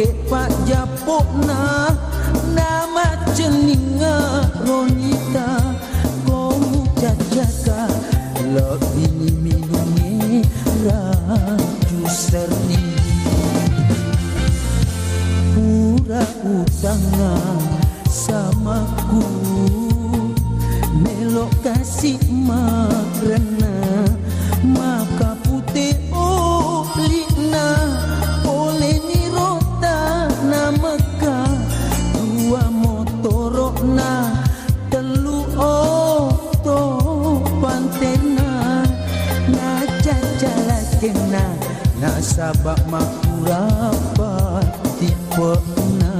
ke pak japokna nama ceninga Ronita kau jajaka lebih minumnya raju serni pura utangan samaku melok kasih makrena maka putih olina oleh nirota namaka dua motorokna telu oto pantena na cacala kena na sabak makurapa tipe na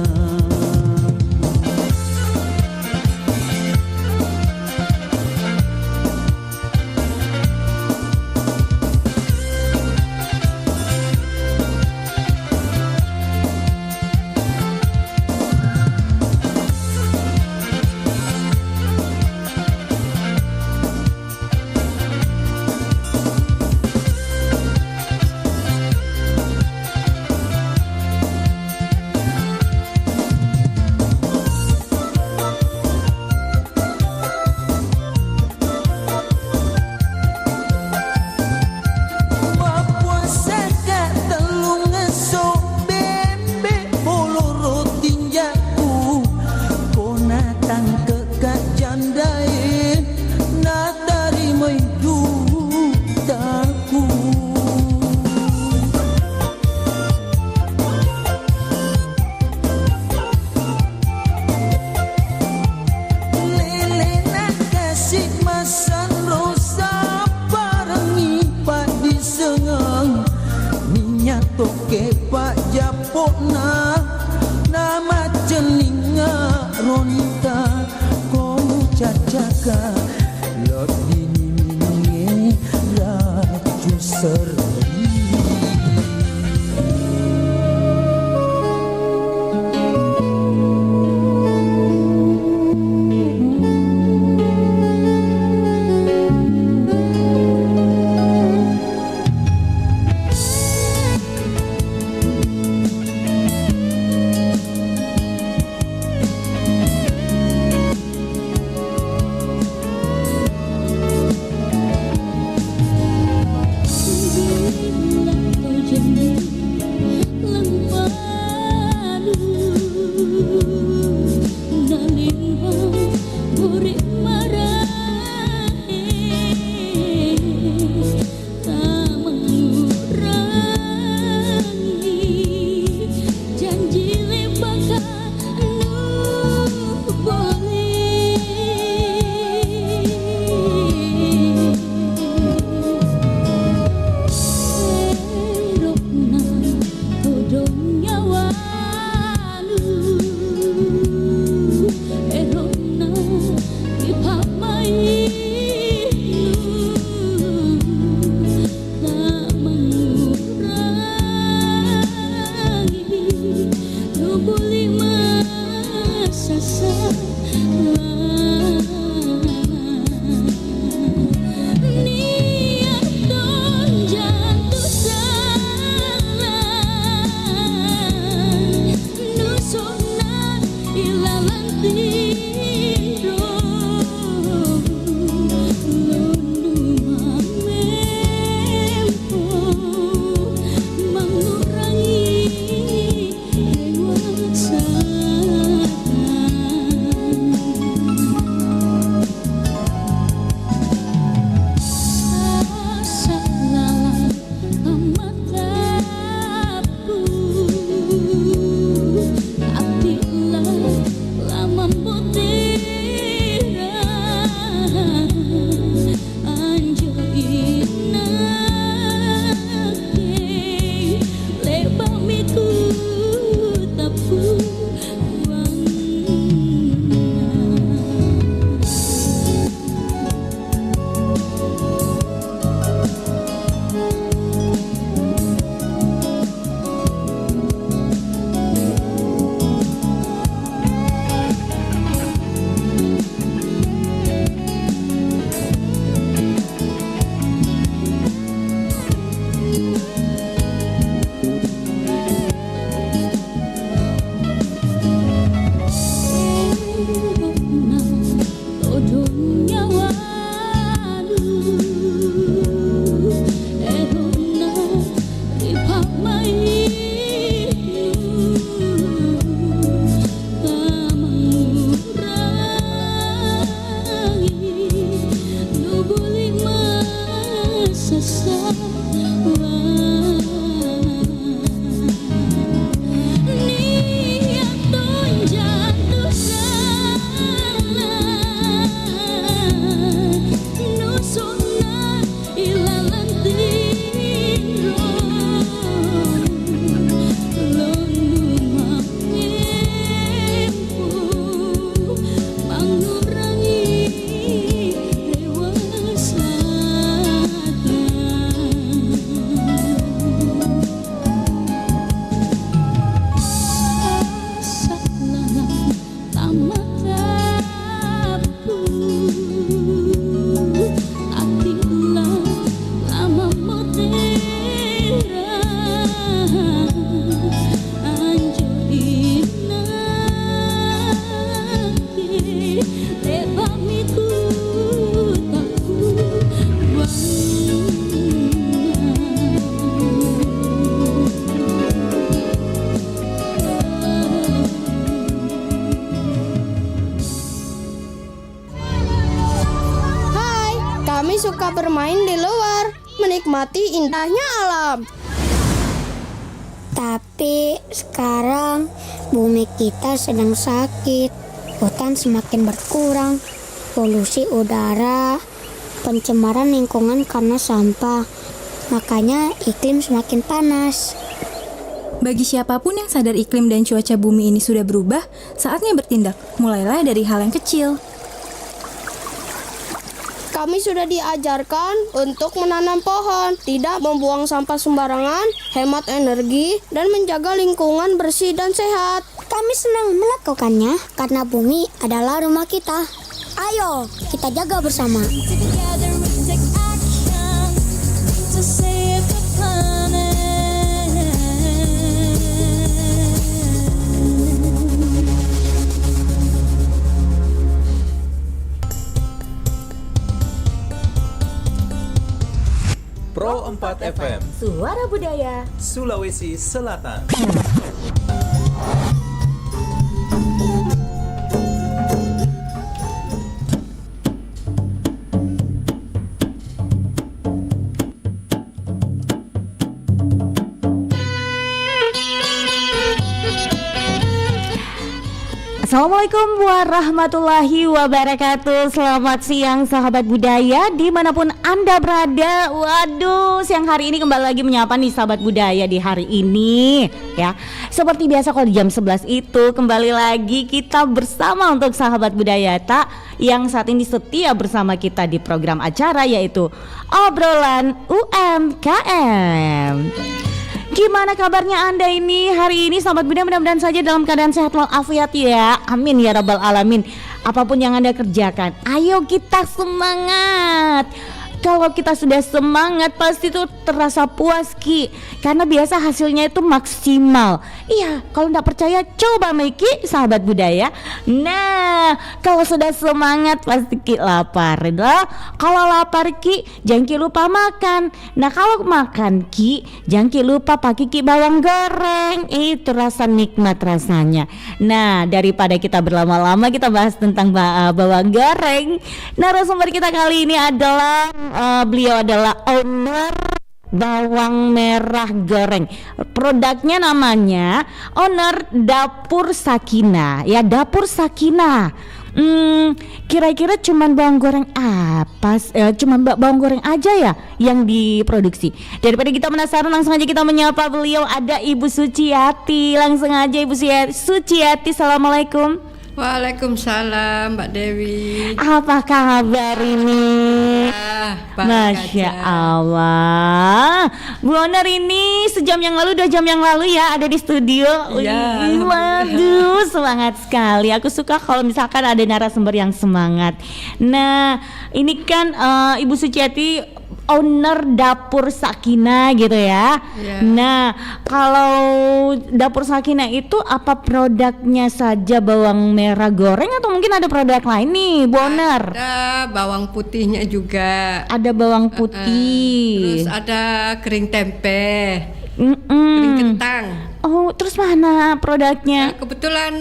suka bermain di luar, menikmati indahnya alam. Tapi sekarang bumi kita sedang sakit. Hutan semakin berkurang, polusi udara, pencemaran lingkungan karena sampah. Makanya iklim semakin panas. Bagi siapapun yang sadar iklim dan cuaca bumi ini sudah berubah, saatnya bertindak. Mulailah dari hal yang kecil. Kami sudah diajarkan untuk menanam pohon, tidak membuang sampah sembarangan, hemat energi, dan menjaga lingkungan bersih dan sehat. Kami senang melakukannya karena bumi adalah rumah kita. Ayo, kita jaga bersama. Pro 4 FM, Suara Budaya Sulawesi Selatan. Assalamualaikum warahmatullahi wabarakatuh. Selamat siang sahabat budaya dimanapun Anda berada. Waduh, siang hari ini kembali lagi menyapa nih sahabat budaya di hari ini ya. Seperti biasa kalau di jam 11 itu kembali lagi kita bersama untuk sahabat budaya tak yang saat ini setia bersama kita di program acara yaitu Obrolan UMKM. Gimana kabarnya Anda ini hari ini sahabat budaya, mudah-mudahan saja dalam keadaan sehat walafiat ya. Amin ya rabbal alamin. Apapun yang Anda kerjakan, ayo kita semangat. Kalau kita sudah semangat pasti tuh terasa puas Ki, karena biasa hasilnya itu maksimal. Iya, kalau enggak percaya coba Miki sahabat budaya. Nah, kalau sudah semangat pasti Ki lapar. Nah, kalau lapar Ki jangan Ki lupa makan. Nah, kalau makan Ki jangan Ki lupa pakai Ki bawang goreng. Itu rasa nikmat rasanya. Nah, daripada kita berlama-lama kita bahas tentang bawang goreng. Narasumber kita kali ini adalah beliau adalah owner bawang merah goreng. Produknya namanya owner Dapur Sakinah. Ya, Dapur Sakinah. Kira-kira cuman bawang goreng apa? Cuman bawang goreng aja ya yang diproduksi. Daripada kita penasaran, langsung aja kita menyapa beliau. Ada Ibu Suciati. Langsung aja Ibu Suciati. Assalamualaikum. Waalaikumsalam Mbak Dewi. Apa kabar ini? Masya Allah. Bu Oner ini sejam yang lalu, 2 jam yang lalu ya ada di studio. Iya. Waduh, semangat sekali. Aku suka kalau misalkan ada narasumber yang semangat. Nah, ini kan Ibu Suciati owner Dapur Sakinah gitu ya. Yeah. Nah, kalau Dapur Sakinah itu apa produknya saja bawang merah goreng atau mungkin ada produk lain nih, Bu Owner? Ada bawang putihnya juga. Ada bawang putih. Terus ada kering tempe, kering kentang. Oh, terus mana produknya? Nah, kebetulan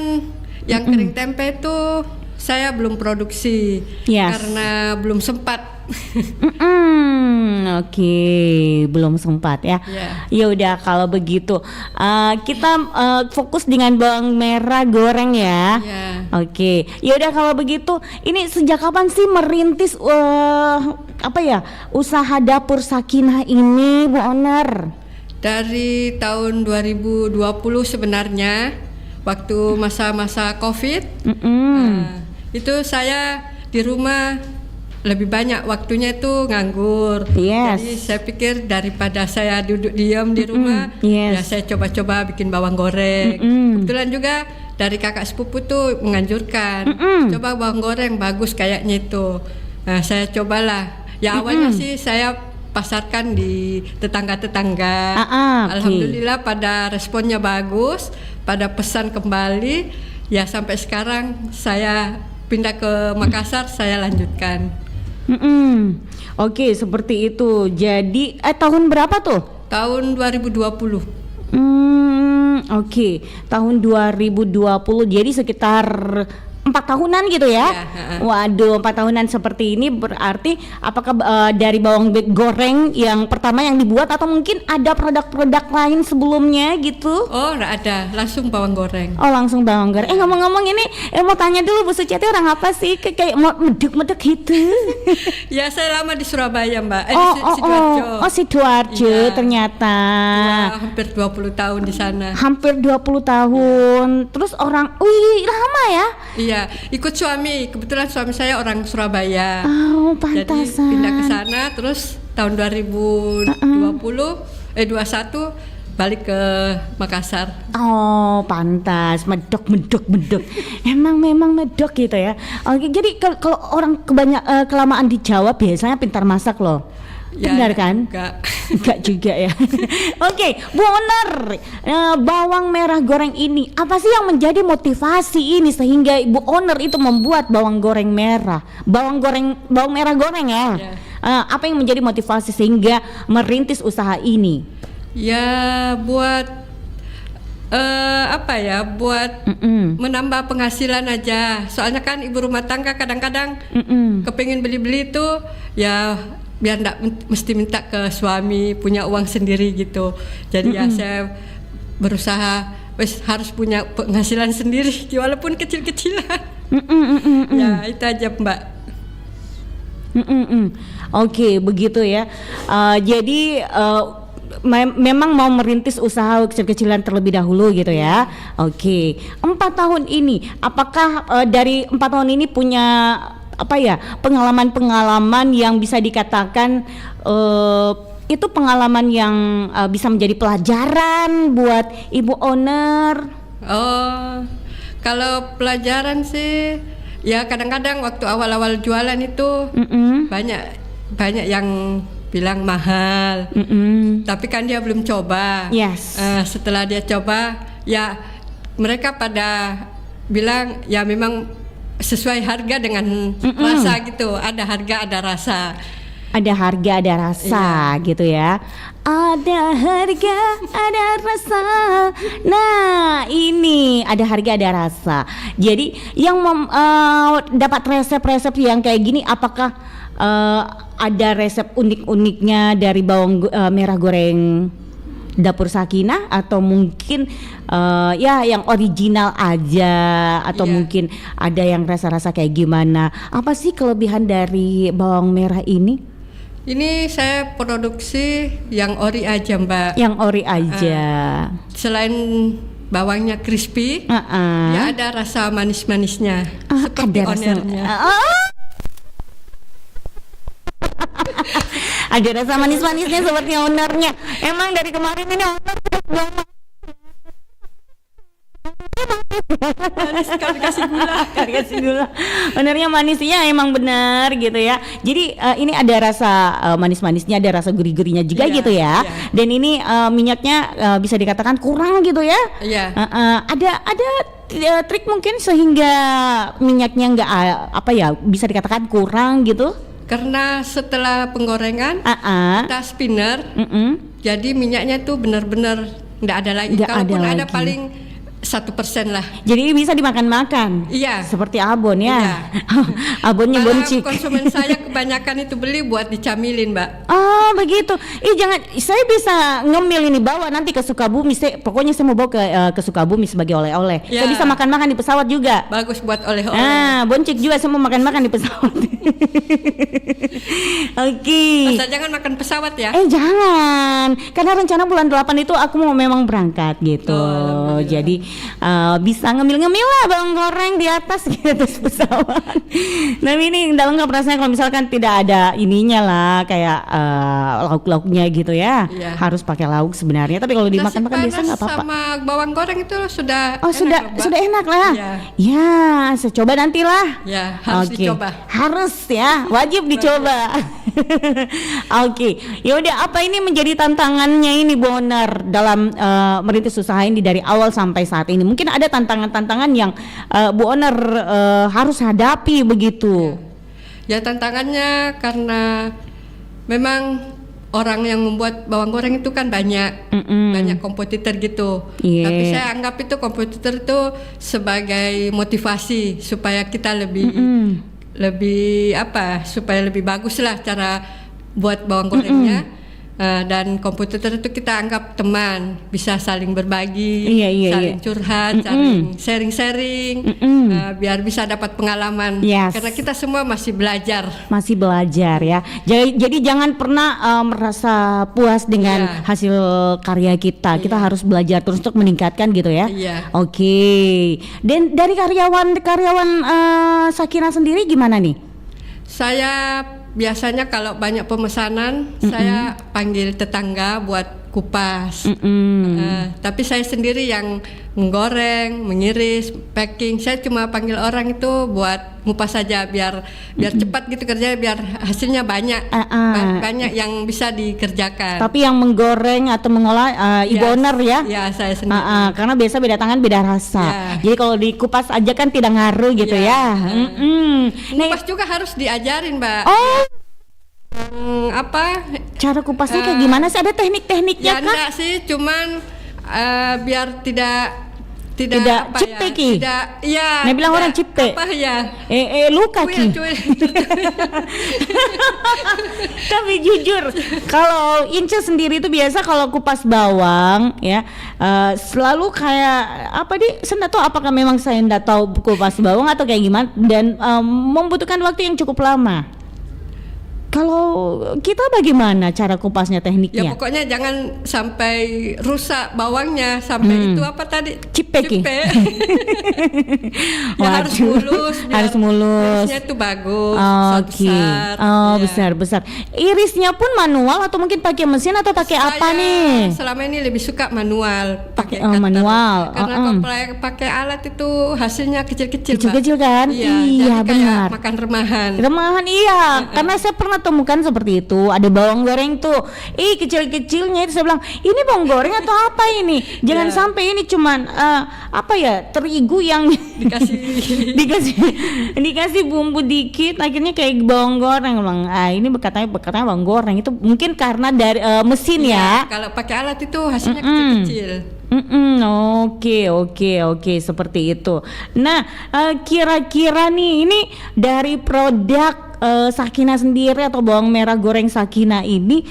yang kering tempe itu saya belum produksi karena belum sempat. Oke, belum sempat ya. Ya udah kalau begitu kita fokus dengan bawang merah goreng ya. Oke, ya udah kalau begitu ini sejak kapan sih merintis usaha Dapur Sakinah ini, Bu Owner? Dari tahun 2020 sebenarnya, waktu masa-masa Covid. Itu saya di rumah lebih banyak waktunya itu nganggur. Jadi saya pikir daripada saya duduk diam di rumah, ya saya coba-coba bikin bawang goreng. Kebetulan juga dari kakak sepupu tuh menganjurkan, coba bawang goreng bagus kayaknya itu. Nah, saya cobalah. Ya awalnya sih saya pasarkan di tetangga-tetangga. Alhamdulillah pada responnya bagus, pada pesan kembali. Ya sampai sekarang saya pindah ke Makassar, saya lanjutkan. Oke, seperti itu. Jadi tahun berapa tuh? Tahun 2020. Oke, tahun 2020. Jadi sekitar tahunan gitu ya? Iya, Waduh, 4 tahunan seperti ini berarti apakah dari bawang goreng yang pertama yang dibuat atau mungkin ada produk-produk lain sebelumnya gitu? Oh, nggak ada, langsung bawang goreng. Oh, langsung bawang goreng. Ngomong-ngomong ini mau tanya dulu Bu Suciati orang apa sih? Kayak mau medek-medek gitu. Ya, saya lama di Surabaya, Mbak. Sidoarjo. Sidoarjo Iya. ternyata. Ya, hampir 20 tahun di sana. Hampir 20 tahun. Terus orang, wih lama ya? Iya, ikut suami. Kebetulan suami saya orang Surabaya. Oh, Jadi pantasan. pindah ke sana, terus tahun 2021 balik ke Makassar. Oh, pantas. Medok. Memang medok gitu ya. Oke, jadi kalau orang kelamaan di Jawa biasanya pintar masak loh. Ya, Benar kan? enggak. Enggak juga ya. Oke, Bu Oner, bawang merah goreng ini apa sih yang menjadi motivasi ini sehingga Ibu Oner itu membuat bawang merah goreng ya? Ya. Apa yang menjadi motivasi sehingga merintis usaha ini? Ya, buat buat menambah penghasilan aja. Soalnya kan ibu rumah tangga kadang-kadang kepingin beli-beli itu ya biar nggak mesti minta ke suami, punya uang sendiri gitu. Jadi ya saya berusaha harus punya penghasilan sendiri walaupun kecil-kecilan. Ya itu aja Mbak. Oke, begitu ya. Jadi memang mau merintis usaha kecil-kecilan terlebih dahulu gitu ya. Oke, 4 tahun ini apakah dari 4 tahun ini punya pengalaman-pengalaman yang bisa dikatakan itu pengalaman yang bisa menjadi pelajaran buat Ibu Oner? Oh, kalau pelajaran sih ya kadang-kadang waktu awal-awal jualan itu banyak yang bilang mahal, tapi kan dia belum coba. Yes. Setelah dia coba, ya mereka pada bilang ya memang sesuai harga dengan rasa gitu. Ada harga, ada rasa. Ada harga, ada rasa gitu ya. Ada harga, ada rasa. Nah, ini ada harga, ada rasa. Jadi yang dapat resep-resep yang kayak gini, apakah ada resep unik-uniknya dari bawang merah goreng Dapur Sakinah atau mungkin yang original aja atau mungkin ada yang rasa-rasa kayak gimana? Apa sih kelebihan dari bawang merah ini? Ini saya produksi yang ori aja Mbak. Yang ori aja. Selain bawangnya crispy, ya ada rasa manis-manisnya seperti ada onernya. Ada rasa manis-manisnya seperti ownernya. Emang dari kemarin ini owner sudah bilang manis kalau dikasih gula. Ownernya manisnya emang benar gitu ya. Jadi ini ada rasa manis-manisnya, ada rasa gurih-gurihnya juga gitu ya. Dan ini minyaknya bisa dikatakan kurang gitu ya. Iya. Ada trik mungkin sehingga minyaknya nggak bisa dikatakan kurang gitu. Karena setelah penggorengan kita spinner, jadi minyaknya tuh benar-benar nggak ada lagi. Kalaupun ada paling 1% lah. Jadi bisa dimakan-makan. Iya. Seperti abon ya. Iya. Abonnya Malah boncik. konsumen saya kebanyakan itu beli buat dicamilin, Mbak. Oh begitu. Jangan, saya bisa ngemil ini bawa nanti ke Sukabumi. Pokoknya saya mau bawa ke Sukabumi sebagai oleh-oleh. Ya. Saya bisa makan-makan di pesawat juga. Bagus buat oleh-oleh. Boncik juga, saya mau makan-makan di pesawat. Oke. Asal jangan makan pesawat ya. Jangan. Karena rencana bulan 8 itu aku mau memang berangkat gitu. Jadi bisa ngemil-ngemil lah bawang goreng di atas gitu pesawat. Tapi ini Unda lengkap rasanya kalau misalkan tidak ada ininya lah kayak lauk-lauknya gitu ya. Iya. Harus pakai lauk sebenarnya. Tapi kalau dimakan-makan biasa nggak apa-apa. Sama bawang goreng itu sudah sudah enak lah. Ya, saya coba nantilah. Ya, harus dicoba. Harus ya, wajib dicoba. Oke. Ya udah, apa ini menjadi tantangannya ini Bu Oner dalam merintis usaha ini dari awal sampai saat ini? Mungkin ada tantangan-tantangan yang Bu Oner harus hadapi begitu. Ya tantangannya karena memang orang yang membuat bawang goreng itu kan banyak kompetitor gitu. Iya. Tapi saya anggap itu kompetitor itu sebagai motivasi supaya kita lebih supaya lebih bagus lah cara buat bawang gorengnya. Dan kompetitor itu kita anggap teman, bisa saling berbagi, saling curhat, saling sharing-sharing, biar bisa dapat pengalaman. Yes. Karena kita semua masih belajar. Masih belajar ya. Jadi jangan pernah merasa puas dengan hasil karya kita. Kita harus belajar terus untuk meningkatkan gitu ya. Iya. Oke. Dan dari karyawan Sakina sendiri gimana nih? Saya biasanya kalau banyak pemesanan, saya panggil tetangga buat kupas. Tapi saya sendiri yang menggoreng, mengiris, packing. Saya cuma panggil orang itu buat ngupas saja biar cepat gitu kerjanya, biar hasilnya banyak yang bisa dikerjakan. Tapi yang menggoreng atau mengolah ibu owner ya? Ya, saya sendiri. Karena biasa beda tangan beda rasa. Jadi kalau dikupas aja kan tidak ngaruh gitu ya. Kupas juga harus diajarin, Mbak. Oh. Apa? Cara kupasnya kayak gimana sih? Ada teknik-tekniknya Ya kah? enggak sih, cuman biar tidak apa cipte ya, ki. tidak ya. Nah, bilang orang cipte. Apa ya? Luka ki. Tapi jujur, kalau Ince sendiri itu biasa kalau kupas bawang ya, selalu kayak apa saya nggak tahu apakah memang saya nggak tahu kupas bawang atau kayak gimana, dan membutuhkan waktu yang cukup lama. Kalau kita bagaimana cara kupasnya, tekniknya? Ya pokoknya jangan sampai rusak bawangnya, sampai itu apa tadi? Cipe. Ya harus mulus. Harus mulus. Irisnya itu bagus. Besar. Irisnya pun manual atau mungkin pakai mesin atau pakai apa nih? Selama ini lebih suka manual, pakai manual. Karena kalau pakai alat itu hasilnya kecil-kecil. Kecil-kecil kan? Iya, benar. Kayak makan remahan. Iya. Karena saya pernah temukan seperti itu, ada bawang goreng tuh, kecil-kecilnya itu saya bilang, ini bawang goreng atau apa ini? Jangan sampai ini cuman terigu yang dikasih bumbu dikit, akhirnya kayak bawang goreng. Bang, ini katanya bawang goreng itu mungkin karena dari mesin ya. Kalau pakai alat itu hasilnya kecil-kecil. Oke, seperti itu. Nah, kira-kira nih ini dari produk Sakina sendiri atau bawang merah goreng Sakina ini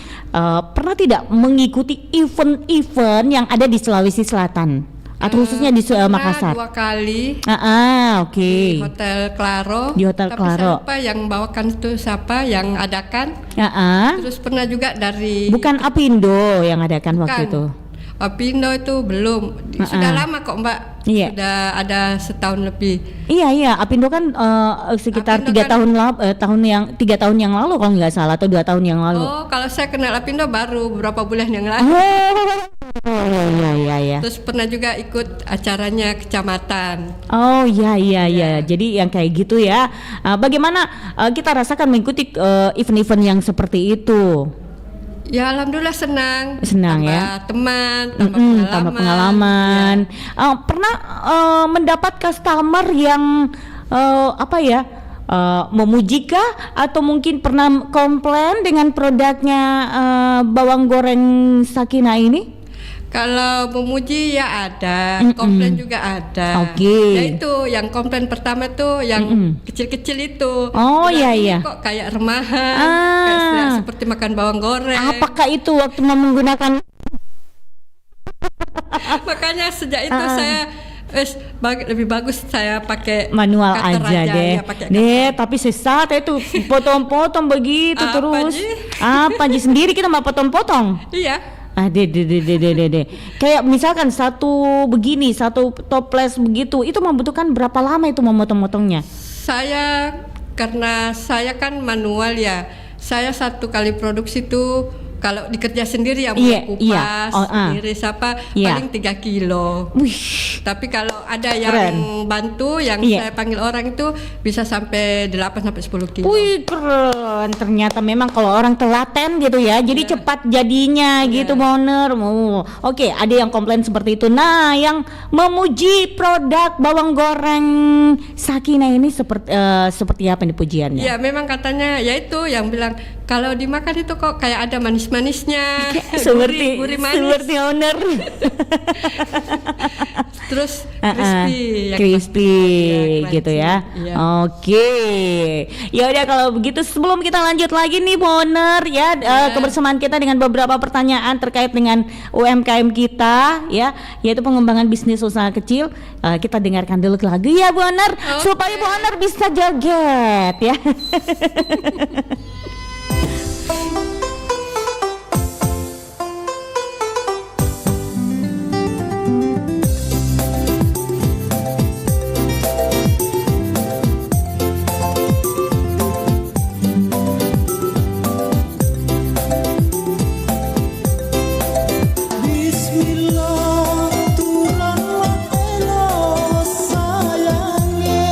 pernah tidak mengikuti event-event yang ada di Sulawesi Selatan atau khususnya di Makassar? 2 kali. Oke. Di Hotel Claro. Di Hotel Claro. Tapi siapa yang bawakan itu, siapa yang adakan? Terus pernah juga dari. Bukan Apindo yang adakan waktu itu. Apindo itu belum, sudah lama kok Mbak. Iya. Sudah ada setahun lebih. Iya. Apindo kan sekitar 3 tahun yang lalu kalau nggak salah, atau 2 tahun yang lalu. Oh, kalau saya kenal Apindo baru beberapa bulan yang lalu. Iya. Terus pernah juga ikut acaranya kecamatan. Oh iya. Jadi yang kayak gitu ya. Bagaimana kita rasakan mengikuti event-event yang seperti itu? Ya alhamdulillah senang ya. Teman, tambah pengalaman. Pernah mendapat customer yang memujikah atau mungkin pernah komplain dengan produknya bawang goreng Sakina ini? Kalau memuji ya ada, komplain juga ada. Oke. Ya itu yang komplain pertama tuh yang kecil-kecil itu. Oh iya. Kok kayak remahan, kayak seperti makan bawang goreng. Apakah itu waktu menggunakan? Makanya sejak itu saya lebih bagus saya pakai manual aja deh. Ya, tapi sesat itu potong-potong begitu terus. Apa aja sendiri kita mau potong-potong? Iya. Deh. Kayak misalkan satu toples begitu, itu membutuhkan berapa lama itu memotong-motongnya? Karena saya kan manual ya, saya 1 kali produksi tuh kalau dikerja sendiri ya, kupas, iris paling 3 kilo. Wih. Tapi kalau ada yang Keren. bantu, yang Iya. saya panggil orang itu bisa sampai 8 sampai 10 kilo. Wih keren, ternyata memang kalau orang telaten gitu ya, jadi cepat jadinya gitu Boner. Oke, ada yang komplain seperti itu. Nah, yang memuji produk bawang goreng Sakina ini seperti apa nih pujiannya? Iya, memang katanya yaitu yang bilang kalau dimakan itu kok kayak ada manis-manisnya, gurih manis, seperti owner. terus crispy, yang Crispy Iya, gitu ya. crunchy, iya. Oke. Ya udah kalau begitu sebelum kita lanjut lagi nih Boner ya, kebersamaan kita dengan beberapa pertanyaan terkait dengan UMKM kita ya, yaitu pengembangan bisnis usaha kecil. Kita dengarkan dulu lagu ya Boner, supaya Boner bisa joget ya. Bismillah turunlah elo sayangnya.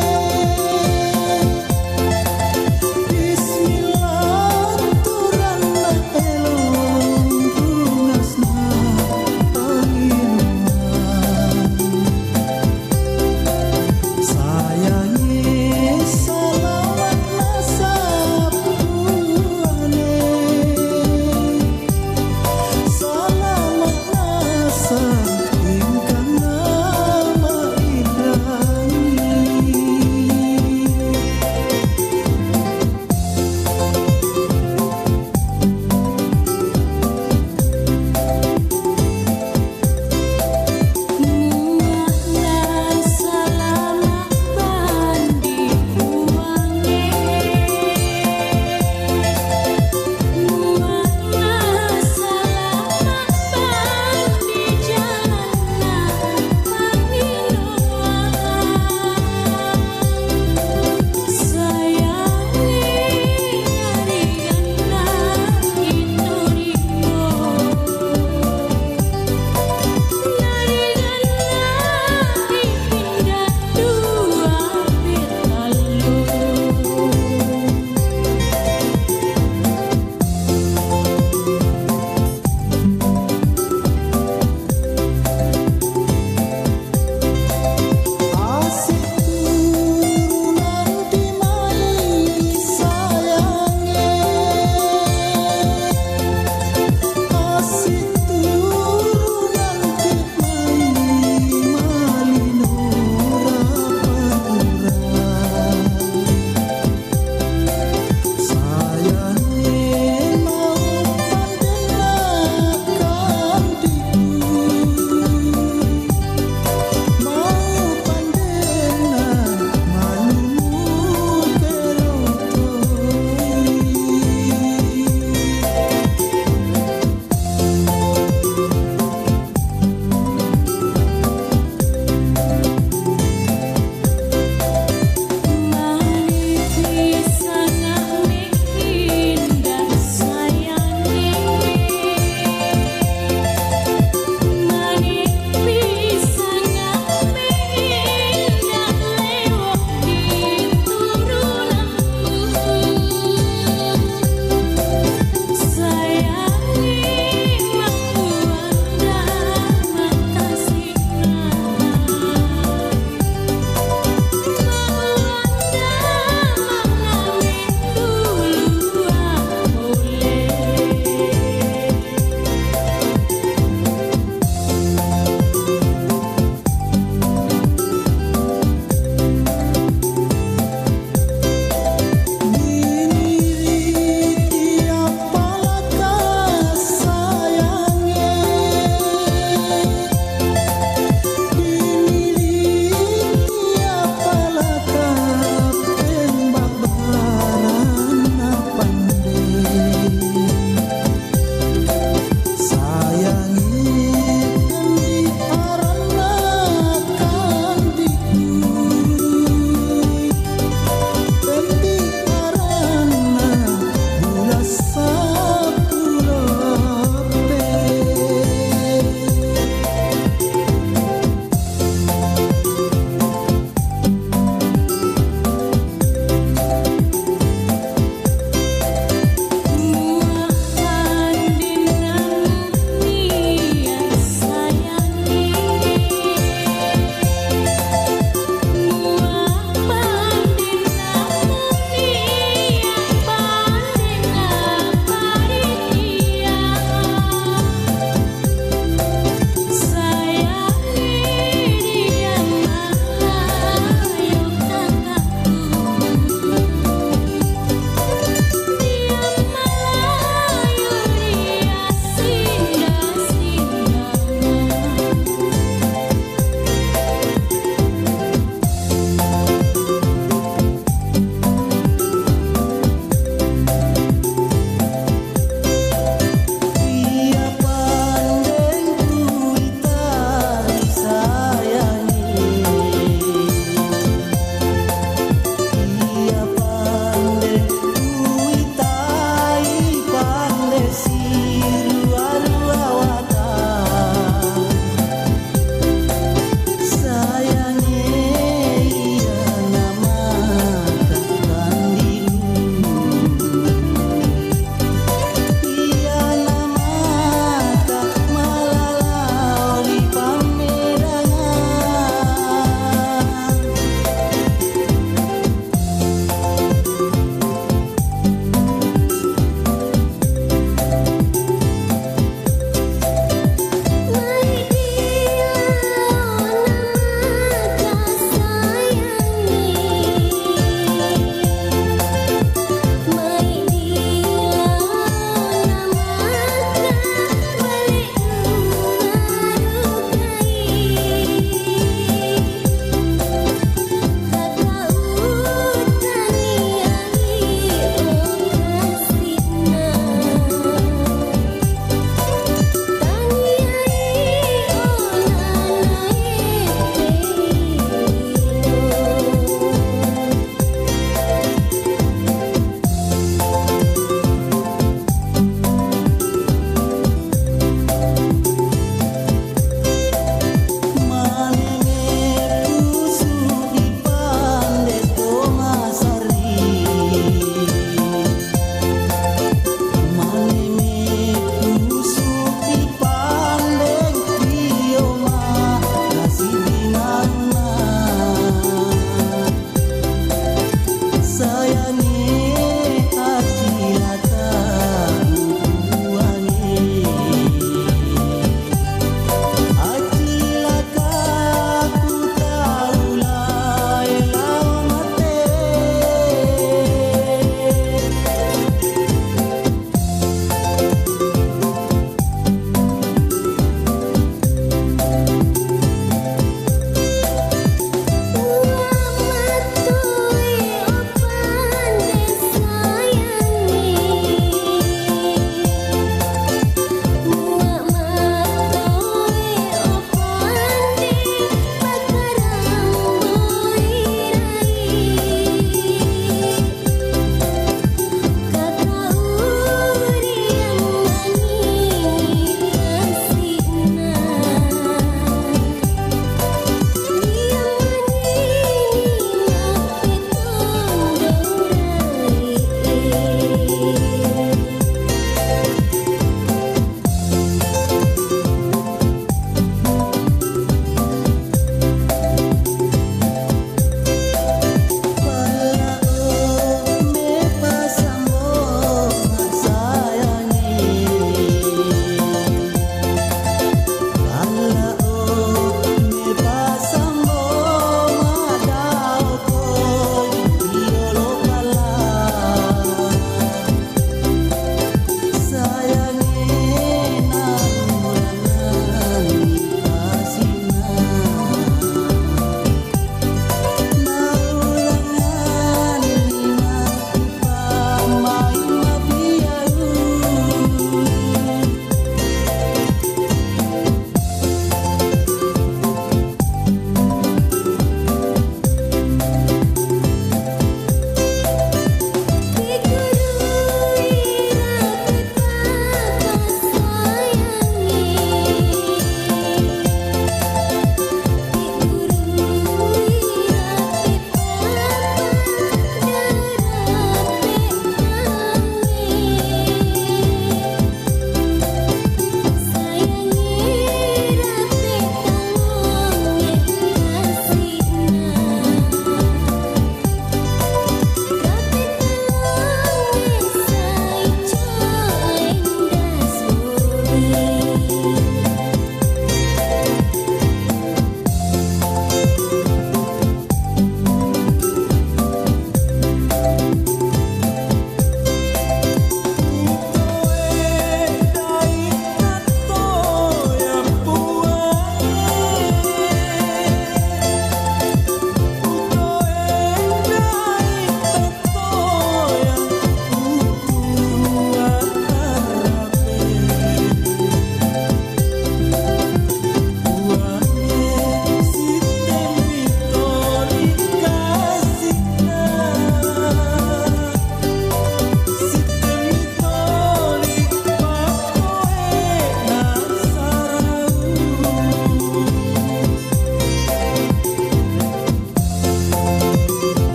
Bismillah turunlah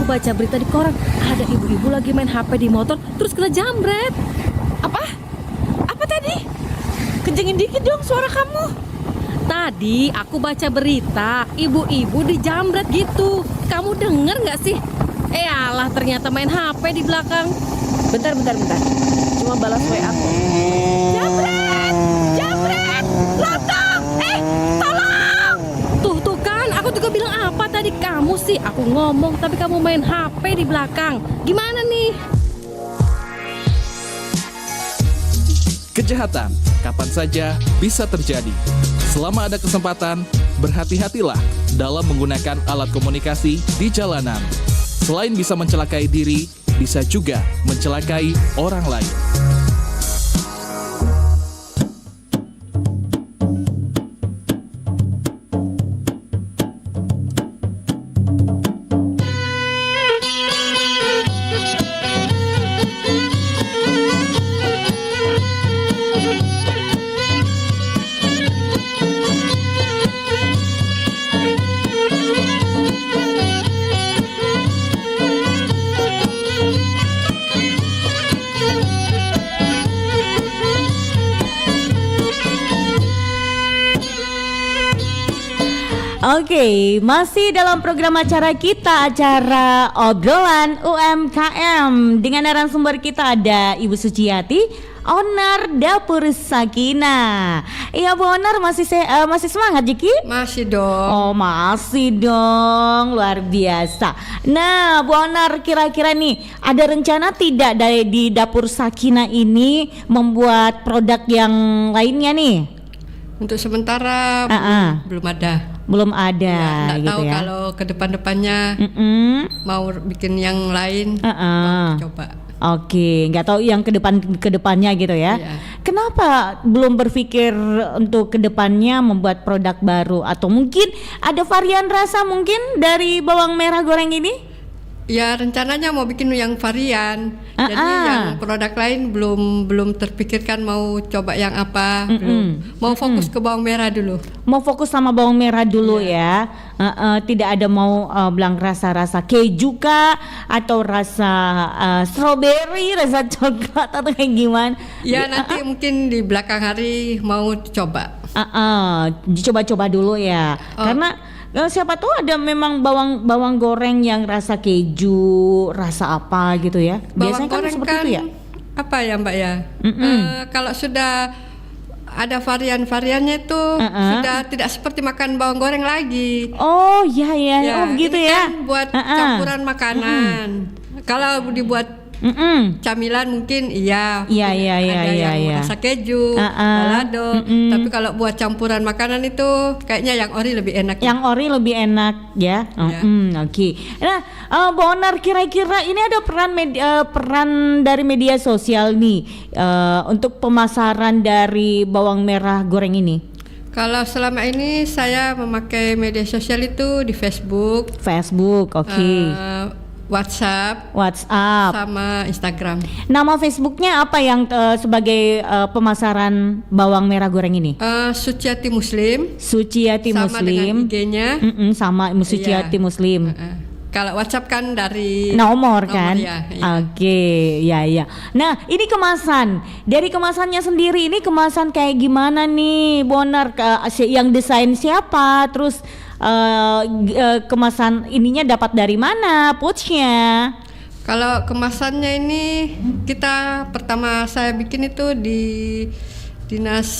baca berita di koran, ada ibu-ibu lagi main HP di motor terus kena jambret. Apa? Apa tadi? Kencengin dikit dong suara kamu. Tadi aku baca berita, ibu-ibu dijambret gitu. Kamu denger nggak sih? Alah, ternyata main HP di belakang. Bentar. Cuma balas WA aku. Jambret! Jambret! Lontong! Tolong! Tuh kan, aku juga bilang apa tadi? Kamu sih, aku ngomong tapi kamu main HP di belakang. Gimana nih? Kejahatan kapan saja bisa terjadi. Selama ada kesempatan, berhati-hatilah dalam menggunakan alat komunikasi di jalanan. Selain bisa mencelakai diri, bisa juga mencelakai orang lain. Oke, masih dalam program acara kita, acara obrolan UMKM. Dengan narasumber kita ada Ibu Suciati, owner Dapur Sakinah. Iya Bu Onar, masih semangat Jiki? Masih dong. Oh masih dong, luar biasa. Nah Bu Onar, kira-kira nih ada rencana tidak di Dapur Sakinah ini membuat produk yang lainnya nih? Untuk sementara belum ada. Belum ada Nggak gitu tahu ya. kalau ke depannya mau bikin yang lain, mau coba. Oke, nggak tahu yang ke depannya gitu ya. Iya. Kenapa belum berpikir untuk ke depannya membuat produk baru, atau mungkin ada varian rasa mungkin dari bawang merah goreng ini? Ya rencananya mau bikin yang varian. Jadi yang produk lain belum terpikirkan mau coba yang apa, belum. Mau fokus ke bawang merah dulu. Mau fokus sama bawang merah dulu ya. Tidak ada mau bilang rasa-rasa keju kah, atau rasa strawberry, rasa coklat, atau kayak gimana? Ya nanti mungkin di belakang hari mau coba. Dicoba-coba dulu ya. Karena siapa tahu ada memang bawang goreng yang rasa keju, rasa apa gitu ya. Bawang Biasanya kan goreng seperti kan itu ya. apa ya Mbak ya? Kalau sudah ada varian-variannya itu sudah tidak seperti makan bawang goreng lagi. Oh iya oh begitu ini ya. Kan buat campuran makanan. Kalau dibuat camilan mungkin ada yang rasa keju, balado. Tapi kalau buat campuran makanan itu kayaknya yang ori lebih enak. Yang ori lebih enak ya. Oke. Nah, Bu Onar, kira-kira ini ada peran dari media sosial nih untuk pemasaran dari bawang merah goreng ini. Kalau selama ini saya memakai media sosial itu di Facebook. Oke. WhatsApp sama Instagram. Nama Facebooknya apa yang sebagai pemasaran bawang merah goreng ini? Suciati Muslim. Suciati sama Muslim. Dengan IG-nya. Sama Suciati Muslim. Kalau WhatsApp kan dari nomor kan? Ya. Oke, ya. Nah, ini kemasan. Dari kemasannya sendiri, ini kemasan kayak gimana nih, Bu Onar? Yang desain siapa? Terus kemasan ininya dapat dari mana, pouchnya? Kalau kemasannya ini kita pertama saya bikin itu di Dinas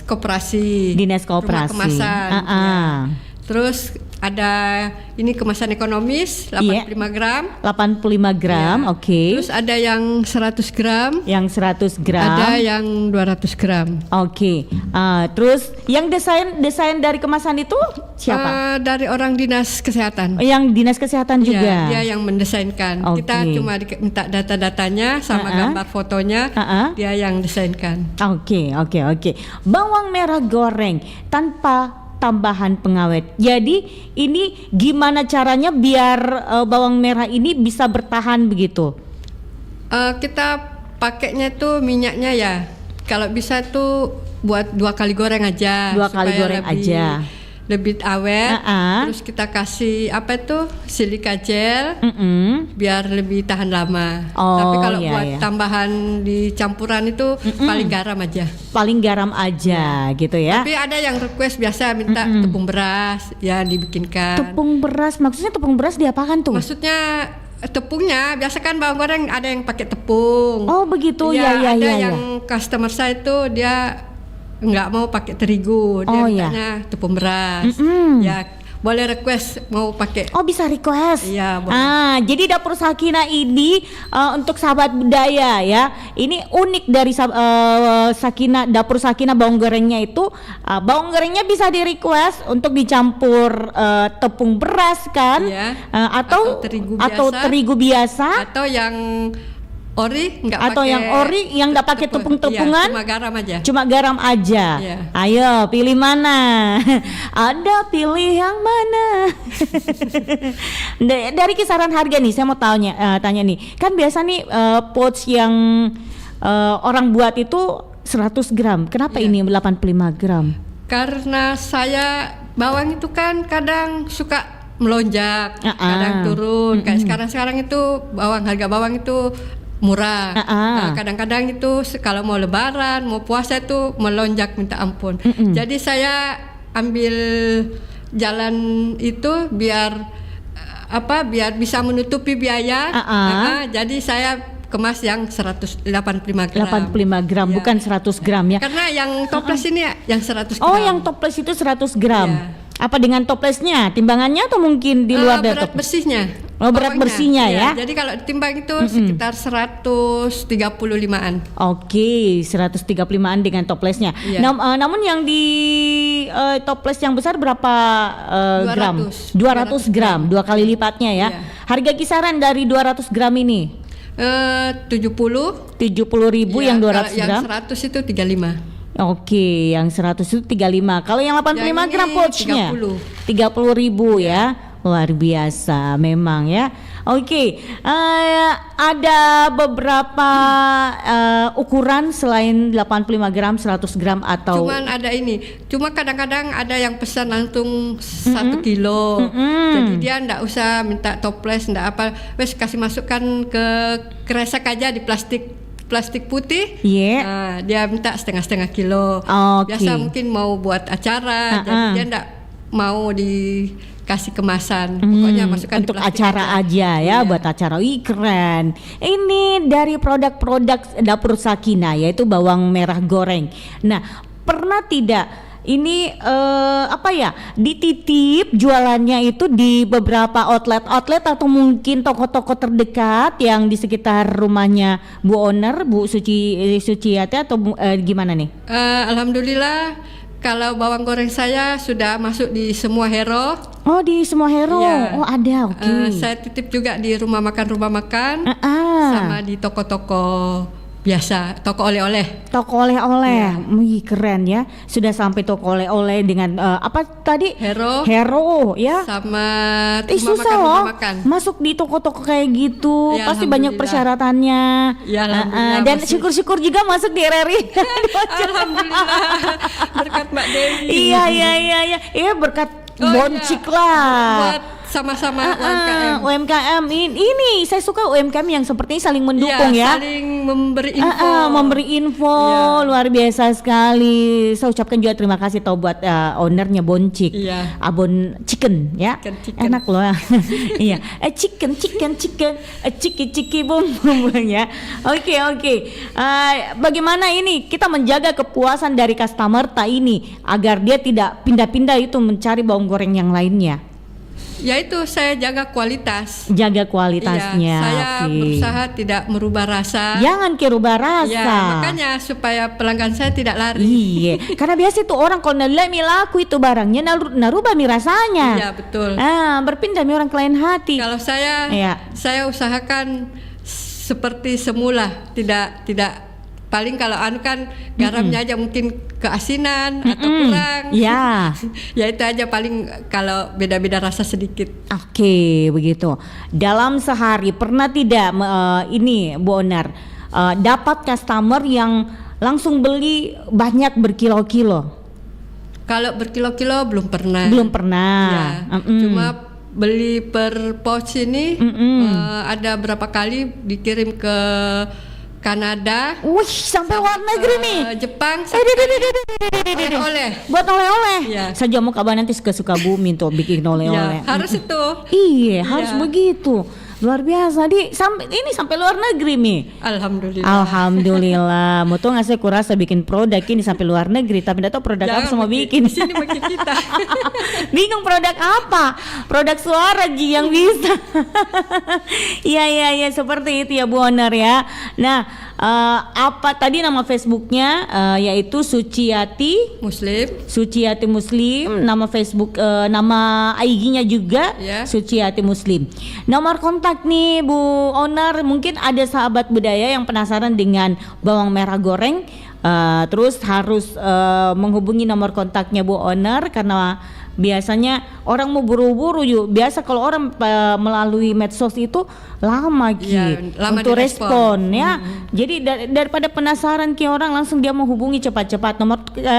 Koperasi. Rumah kemasan. Ya. Terus ada ini kemasan ekonomis 85 gram. 85 gram, ya. Oke. Terus ada yang 100 gram. Yang 100 gram. Ada yang 200 gram. Oke. Terus yang desain dari kemasan itu siapa? Dari orang dinas kesehatan. Yang dinas kesehatan juga. Dia yang mendesainkan. Kita cuma minta data-datanya sama gambar fotonya. Dia yang desainkan. Oke. Bawang merah goreng tanpa tambahan pengawet. Jadi ini gimana caranya biar bawang merah ini bisa bertahan begitu? Kita pakainya itu minyaknya ya. Kalau bisa tuh buat 2 kali goreng aja. 2 kali goreng aja. lebih awet. Ah. Terus kita kasih apa itu silika gel biar lebih tahan lama. Oh, Tapi kalau iya, buat iya. tambahan di campuran itu paling garam aja. Paling garam aja gitu ya. Tapi ada yang request biasa minta tepung beras ya dibikinkan. Tepung beras, maksudnya tepung beras diapakan tuh? Maksudnya tepungnya biasa kan bawang goreng ada yang pakai tepung. Oh begitu Ya, ya. ada Ya. yang customer saya itu dia nggak mau pakai terigu, dia Oh, ya. mintanya tepung beras. Ya boleh request mau pakai. Oh bisa request. Iya, boleh. Jadi Dapur Sakina ini untuk sahabat budaya ya. Ini unik dari Sakina, Dapur Sakina bawang gorengnya itu bawang gorengnya bisa di request untuk dicampur tepung beras kan? Iya. Atau terigu biasa. Atau yang ori nggak pakai. Atau yang ori yang nggak pakai tepung-tepungan. Iya, cuma garam aja. Cuma garam aja. Iya. Ayo pilih mana? Ada pilih yang mana? Dari kisaran harga nih, saya mau tanya nih. Kan biasa nih pouch yang orang buat itu 100 gram. Kenapa Iya. ini 85 gram? Karena saya bawang itu kan kadang suka melonjak, kadang turun. Kayak sekarang itu harga bawang itu murah. Nah, kadang-kadang itu kalau mau lebaran, mau puasa itu melonjak minta ampun. Jadi saya ambil jalan itu biar biar bisa menutupi biaya. Jadi saya kemas yang 185 gram. 85 gram, Ya. bukan 100 gram ya. Karena yang toples ini yang 100 gram. Oh, yang toples itu 100 gram. Iya. Apa dengan toplesnya? Timbangannya atau mungkin di luar dari berat toples? bersihnya. Oh, berat Bawangnya. bersihnya ya. Jadi kalau ditimbang itu sekitar 135-an. Oke, 135-an dengan toplesnya. Iya. Namun yang di toples yang besar berapa gram? 200 gram, 2 kali lipatnya ya. Iya. Harga kisaran dari 200 gram ini? 70. 70.000 Iya, yang 200 kalau gram? Yang 100 itu 35. Oke, yang 100 itu 35. Kalau yang 85 Yang ini gram pouchnya 30.000 ya. Luar biasa memang ya. Oke, ada beberapa ukuran selain 85 gram, 100 gram atau Cuman ada ini. Cuma kadang-kadang ada yang pesan langsung 1 kilo. Jadi dia ndak usah minta toples, ndak apa. Wes kasih masukkan ke kresek aja di plastik putih. Iya. Nah, dia minta setengah kilo. Oke. Biasa mungkin mau buat acara, jadi dia ndak mau dikasih kemasan. Pokoknya masukkan untuk di plastik acara aja ya, Iya. buat acara. Wih, keren. Ini dari produk-produk Dapur Sakina yaitu bawang merah goreng. Nah, pernah tidak ini dititip jualannya itu di beberapa outlet atau mungkin toko-toko terdekat yang di sekitar rumahnya Bu Owner, Bu Suciati atau gimana nih? Alhamdulillah kalau bawang goreng saya sudah masuk di semua hero. Oh, di semua hero. Iya. Oh, ada. Oke. Saya titip juga di rumah makan sama di toko-toko biasa, toko oleh-oleh. Toko oleh-oleh. Wih, keren ya. Sudah sampai toko oleh-oleh dengan apa tadi? Hero ya. sama Susah loh rumah makan. masuk di toko-toko kayak gitu. Ya, Pasti banyak alhamdulillah. persyaratannya. Ya, alhamdulillah, Dan masih. syukur-syukur juga masuk di RRI. Alhamdulillah berkat Mbak Dewi. Iya, berkat Oh, boncik iya. lah. Buat sama-sama UMKM. UMKM ini saya suka UMKM yang seperti ini saling mendukung ya. Saling memberi info. Memberi info Iya. luar biasa sekali. Saya ucapkan juga terima kasih tau buat ownernya Boncik, Iya. Abon Chicken ya. Chicken. Enak loh. Iya. Chicken, ciki bum ya. Oke. Bagaimana ini kita menjaga kepuasan dari customer ini agar dia tidak pindah-pindah itu mencari bawang goreng yang lainnya. Ya itu saya jaga kualitas. Jaga kualitasnya. Iya, saya Oke. berusaha tidak merubah rasa. Jangan rubah rasa. Ya, makanya supaya pelanggan saya tidak lari. Iya, karena biasa tuh orang kalau nilai laku itu barangnya narubah mi rasanya. Iya, betul. Berpindah mi orang ke lain hati. Kalau saya Iya. saya usahakan seperti semula, tidak paling kalau kan garamnya aja mungkin keasinan atau kurang. Ya. Ya itu aja paling kalau beda-beda rasa sedikit. Oke, begitu. Dalam sehari pernah tidak ini Bu Onar dapat customer yang langsung beli banyak berkilo-kilo? Kalau berkilo-kilo belum pernah. Belum pernah. Ya, cuma beli per pouch ini ada berapa kali dikirim ke Kanada. Wih, sampai luar negeri nih. Jepang. Oleh-oleh. Buat oleh-oleh. Ya. Saya mau kabar nanti ke Sukabumi untuk bikin oleh-oleh. Ya, harus itu. Iya, harus begitu. Luar biasa sampai luar negeri Mi. Alhamdulillah. Alhamdulillah. Mau tuh ngasih kurasa bikin produk ini sampai luar negeri, tapi enggak tahu produk apa semua bikin. Di sini makin kita. Bingung produk apa? Produk suara Ji yang bisa. Iya seperti itu ya Bu Oner ya. Nah, apa tadi nama Facebooknya yaitu Suciati Muslim, nama Facebook nama IG-nya juga Suciati Muslim. Nomor kontak nih Bu Oner, mungkin ada sahabat budaya yang penasaran dengan bawang merah goreng, terus harus menghubungi nomor kontaknya Bu Oner karena biasanya orang mau buru-buru yuk. Biasa kalau orang melalui medsos itu lama lama untuk respon ya. Jadi daripada penasaran orang langsung dia menghubungi cepat-cepat.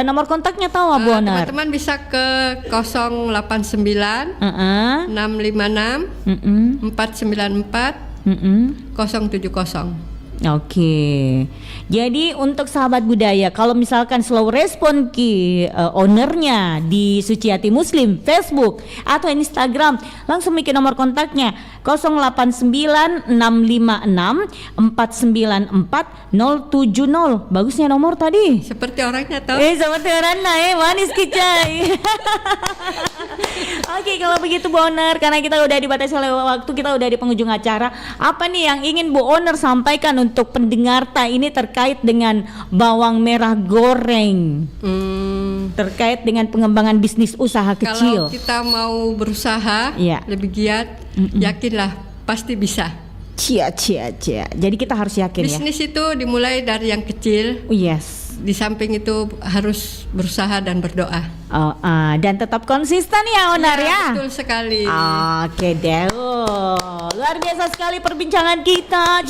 Nomor kontaknya tahu Bu Oner? Teman-teman bisa ke 089 656 494 070. Oke. Jadi untuk sahabat budaya, kalau misalkan slow respon ownernya di Suciati Muslim Facebook atau Instagram, langsung bikin nomor kontaknya 089 656 494 070. Bagusnya nomor tadi. Seperti orangnya tahu. Seperti orangnya manis kicai. Oke, kalau begitu Bu Oner, karena kita udah dibatasi oleh waktu, kita udah di penghujung acara. Apa nih yang ingin Bu Oner sampaikan untuk pendengar ini terkait dengan bawang merah goreng? Terkait dengan pengembangan bisnis usaha kecil. Kalau kita mau berusaha lebih giat, yakinlah pasti bisa. Cia. Jadi kita harus yakin Bisnis itu dimulai dari yang kecil. Yes. Di samping itu harus berusaha dan berdoa. Dan tetap konsisten ya Oner ya. Betul sekali. Oke deh. Luar biasa sekali perbincangan kita,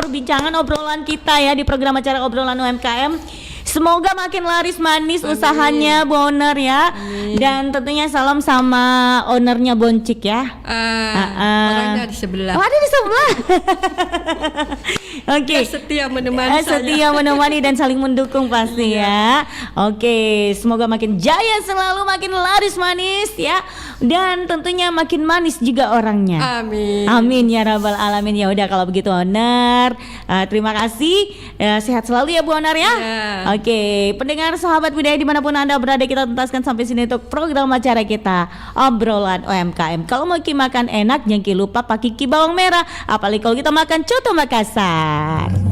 perbincangan obrolan kita ya di program acara obrolan UMKM. Semoga makin laris manis usahanya Bu Oner ya. Dan tentunya salam sama ownernya Boncik ya. Orangnya di sebelah. Ada di sebelah. Oke. Setia menemani Setia menemani dan saling mendukung pasti ya. Oke, semoga makin jaya selalu, makin laris manis ya. Dan tentunya makin manis juga orangnya. Amin ya rabbal alamin. Ya udah kalau begitu Oner, terima kasih. Sehat selalu ya Bu Oner ya. Oke, pendengar sahabat budaya dimanapun Anda berada, kita tuntaskan sampai sini untuk program acara kita obrolan UMKM. Kalau mau makan enak, jangan lupa pakai bawang merah. Apalagi kalau kita makan coto Makassar.